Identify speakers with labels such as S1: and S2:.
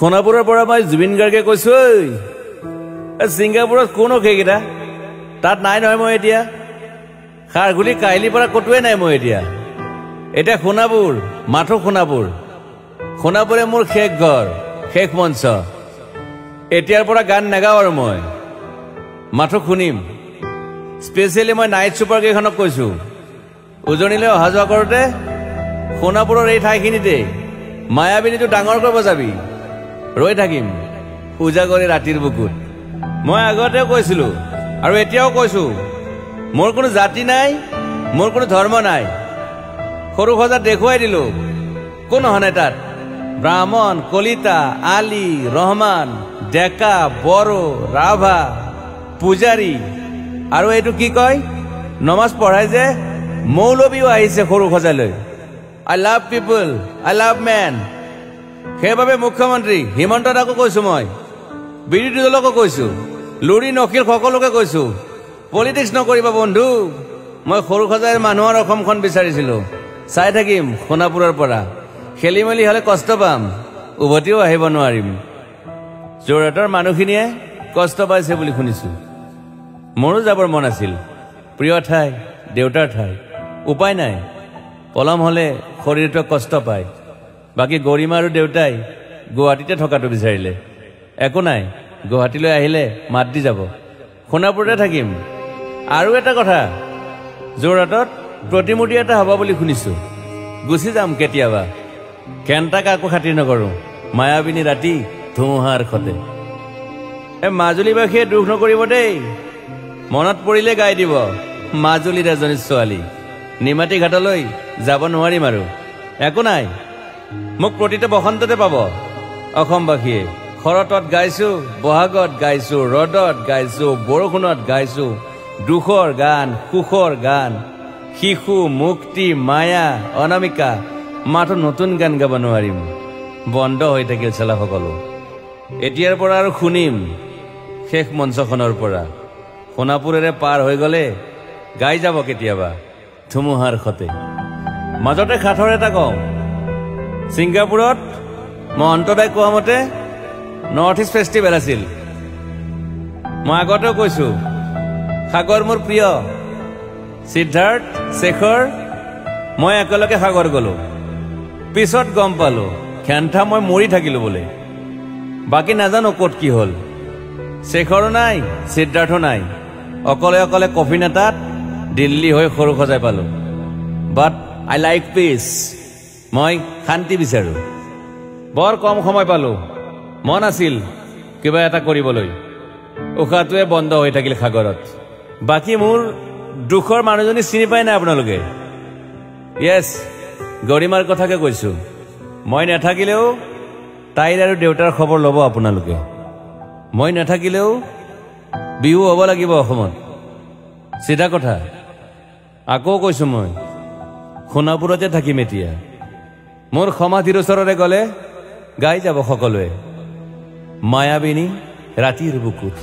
S1: সোণাপুৰৰ পৰা মই জুবিন গাৰ্গে কৈছো ছিংগাপুৰত কোন সেইকেইটা তাত নাই নহয় মই এতিয়া খাৰগুলি কাহিলীৰ পৰা কতোৱে নাই মই এতিয়া সোণাপুৰ মাথো সোণাপুৰে মোৰ শেষ ঘৰ শেষ মঞ্চ এতিয়াৰ পৰা গান নাগাওঁ আৰু মই মাথো শুনিম স্পেচিয়েলি মই নাইট ছুপাৰ কেইখনক কৈছো উজনিলৈ অহা যোৱা কৰোঁতে সোণাপুৰৰ এই ঠাইখিনিতে মায়াবিনীটো ডাঙৰ কৰিব যাবি ৰৈ থাকিম উজাগৰে ৰাতিৰ বুকুত মই আগতেও কৈছিলো আৰু এতিয়াও কৈছো মোৰ কোনো জাতি নাই মোৰ কোনো ধৰ্ম নাই সৰু সজা দেখুৱাই দিলো কোন হনে তাত ব্ৰাহ্মণ কলিতা আলী ৰহমান ডেকা বড়ো ৰাভা পূজাৰী আৰু এইটো কি কয় নমাজ পঢ়াই যে মৌলবীও আহিছে সৰু সজালৈ I love people I love man সেইবাবে মুখ্যমন্ত্ৰী হিমন্ত দাকো কৈছো মই বিৰোধী দলকো কৈছো লুৰি নকিল সকলোকে কৈছো পলিটিক্স নকৰিবা বন্ধু মই সৰু সজাইৰ মানুহৰ অসমখন বিচাৰিছিলো চাই থাকিম সোণাপুৰৰ পৰা খেলি মেলি হলে কষ্ট পাম উভতিও আহিব নোৱাৰিম যোৰহাটৰ মানুহখিনিয়ে কষ্ট পাইছে বুলি শুনিছো মোৰো যাবৰ মন আছিল প্ৰিয় ঠাই দেউতাৰ ঠাই উপায় নাই পলম হলে শৰীৰটোৱে কষ্ট পায় বাকী গৰিমা আৰু দেউতাই গুৱাহাটীতে থকাটো বিচাৰিলে একো নাই গুৱাহাটীলৈ আহিলে মাত দি যাব সোণাপুৰতে থাকিম আৰু এটা কথা যোৰহাটত প্ৰতিমূৰ্তি এটা হ'ব বুলি শুনিছো গুচি যাম কেতিয়াবা কেণ্টা কাকো খাতিৰ নকৰোঁ মায়াবিনী ৰাতি ধুমুহাৰ সতে মাজুলীবাসীয়ে দুখ নকৰিব দেই মনত পৰিলে গাই দিব মাজুলীৰ এজনী ছোৱালী নিমাতী ঘাটলৈ যাব নোৱাৰিম আৰু একো নাই মোক প্ৰতিটো বসন্ততে পাব অসমবাসীয়ে শৰতত গাইছো বহাগত গাইছো ৰদত গাইছো বৰষুণত গাইছো দুখৰ গান সুখৰ গান শিশু মুক্তি মায়া অনামিকা মাথো নতুন গান গাব নোৱাৰিম বন্ধ হৈ থাকিল চেলা সকলো এতিয়াৰ পৰা আৰু শুনিম শেষ মঞ্চখনৰ পৰা সোণাপুৰেৰে পাৰ হৈ গলে গাই যাব কেতিয়াবা ধুমুহাৰ সতে মাজতে খাথৰ এটা কওঁ ছিংগাপুৰত মই অন্তদাই কোৱা মতে নৰ্থ ইষ্ট ফেষ্টিভেল আছিল মই আগতেও কৈছো সাগৰ মোৰ প্ৰিয় সিদ্ধাৰ্থ শেখৰ মই একেলগে সাগৰ গলো পিছত গম পালো খেন্থা মই মৰি থাকিলো বোলে বাকী নাজানো ক'ত কি হ'ল শেখৰো নাই সিদ্ধাৰ্থো নাই অকলে অকলে কফিন এটাত দিল্লী হৈ সৰু সজাই পালো বাট আই লাইক পিচ মই শান্তি বিচাৰো বৰ কম সময় পালো মন আছিল কিবা এটা কৰিবলৈ উশাহটোৱে বন্ধ হৈ থাকিল সাগৰত বাকী মোৰ দুখৰ মানুহজনী চিনি পাই নাই আপোনালোকে য়েছ গৰিমাৰ কথাকে কৈছো মই নাথাকিলেও তাইৰ আৰু দেউতাৰ খবৰ ল'ব আপোনালোকে মই নাথাকিলেও বিহু হ'ব লাগিব অসমত চিধা কথা আকৌ কৈছো মই সোণাপুৰতে থাকিম এতিয়া মোৰ সমাধিৰ ওচৰৰে গলে গাই যাব সকলোৱে মায়াবিনী ৰাতিৰ বুকুত